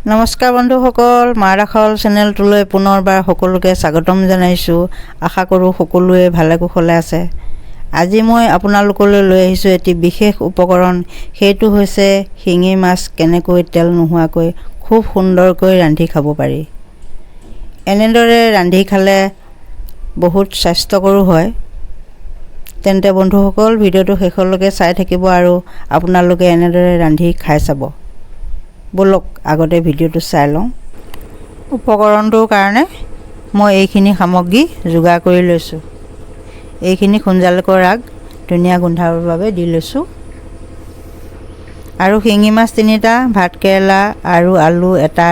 নমস্কাৰ বন্ধুসকল, মাৰাখল চেনেলটোলৈ পুনৰবাৰ সকলোকে স্বাগতম জনাইছোঁ। আশা কৰোঁ সকলোৱে ভালে কুশলে আছে। আজি মই আপোনালোকলৈ লৈ আহিছোঁ এটি বিশেষ উপকৰণ। সেইটো হৈছে শিঙি মাছ কেনেকৈ তেল নোহোৱাকৈ খুব সুন্দৰকৈ ৰান্ধি খাব পাৰি। এনেদৰে ৰান্ধি খালে বহুত স্বাস্থ্যকৰো হয়। তেন্তে বন্ধুসকল, ভিডিঅ'টো শেষলৈকে চাই থাকিব আৰু আপোনালোকে এনেদৰে ৰান্ধি খাই চাব। বলক আগতে ভিডিঅ'টো চাই লওঁ। উপকৰণটোৰ কাৰণে মই এইখিনি সামগ্ৰী যোগাৰ কৰি লৈছোঁ। এইখিনি খুঞ্জালকৰ আগ ধুনীয়া গোন্ধাবৰ বাবে দি লৈছোঁ। আৰু শিঙি মাছ 3টা, ভাতকেৰেলা আৰু আলু এটা,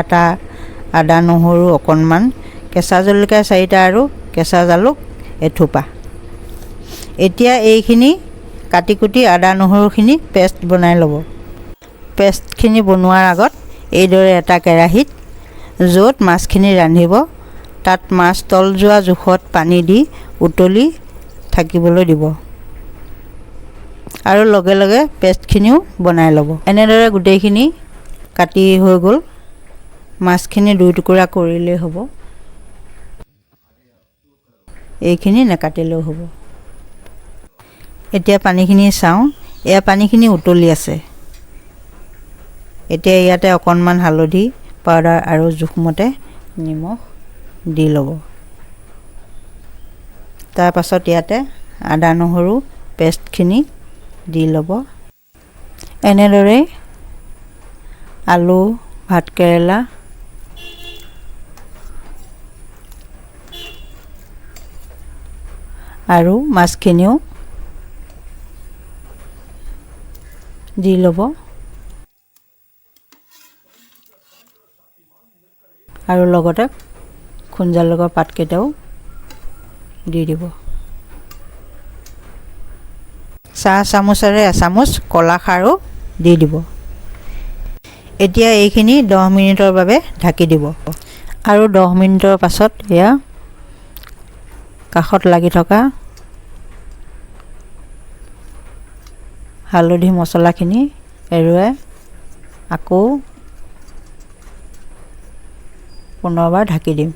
আদা নহৰু অকণমান, কেঁচা জলকীয়া 4টা আৰু কেঁচা জালুক এথোপা। এতিয়া এইখিনি কাটি কুটি আদা নহৰুখিনি পেষ্ট বনাই ল'ব। পেষ্টখিনি বনোৱাৰ আগত এইদৰে এটা কেৰাহীত য'ত মাছখিনি ৰান্ধিব তাত মাছ তল যোৱা জোখত পানী দি উতলি থাকিবলৈ দিব আৰু লগে লগে পেষ্টখিনিও বনাই ল'ব। এনেদৰে গোটেইখিনি কাটি হৈ গ'ল। মাছখিনি 2 টুকুৰা কৰিলেই হ'ব, এইখিনি নেকাটিলেও হ'ব। এতিয়া পানীখিনি চাওঁ। এয়া পানীখিনি উতলি আছে। এতিয়া ইয়াতে অকণমান হালধি পাউডাৰ আৰু জোখমতে নিমখ দি ল'ব। তাৰপাছত ইয়াতে আদা নহৰু পেষ্টখিনি দি ল'ব। এনেদৰে আলু, ভাতকেৰেলা আৰু মাছখিনিও দি ল'ব আৰু লগতে খুঞ্জালকৰ পাতকেইটাও দি দিব। চাহ চামুচেৰে এচামুচ কলা খাৰো দি দিব। এতিয়া এইখিনি 10 মিনিটৰ বাবে ঢাকি দিব আৰু 10 মিনিটৰ পাছত এয়া কাষত লাগি থকা হালধি মছলাখিনি এৰুৱাই আকৌ পুনৰবাৰ ঢাকি দিম।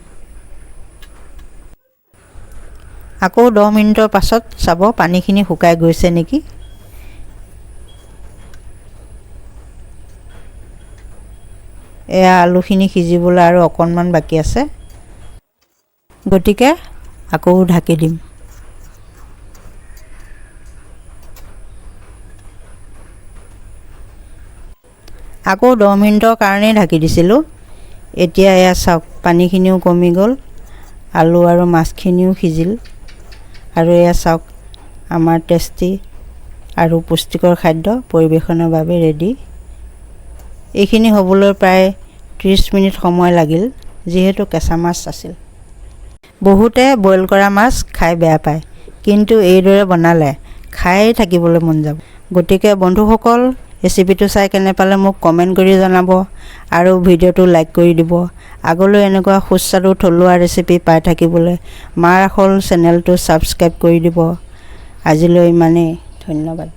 আকৌ 10 মিনিটৰ পাছত চাব পানীখিনি শুকাই গৈছে নেকি। এয়া আলুখিনি সিজিবলৈ আৰু অকণমান বাকী আছে, গতিকে আকৌ ঢাকি দিম। আকৌ 10 মিনিটৰ কাৰণেই ঢাকি দিছিলোঁ। এতিয়া এয়া চাওক, পানীখিনিও কমি গ'ল, আলু আৰু মাছখিনিও সিজিল আৰু এয়া চাওক আমাৰ টেষ্টি আৰু পুষ্টিকৰ খাদ্য পৰিৱেশনৰ বাবে ৰেডি। এইখিনি হ'বলৈ প্ৰায় 30 মিনিট সময় লাগিল, যিহেতু কেঁচা মাছ আছিল। বহুতে বইল কৰা মাছ খাই বেয়া পায়, কিন্তু এইদৰে বনালে খাই থাকিবলৈ মন যাব। গতিকে বন্ধুসকল, ৰেচিপিটো চাই কেনে পালে মোক কমেণ্ট কৰি জনাব আৰু ভিডিঅ'টো লাইক কৰি দিব। আগলৈ এনেকুৱা সুস্বাদু থলুৱা ৰেচিপি পাই থাকিবলৈ মাৰাখল চেনেলটো ছাবস্ক্ৰাইব কৰি দিব। আজিলৈ ইমানেই, ধন্যবাদ।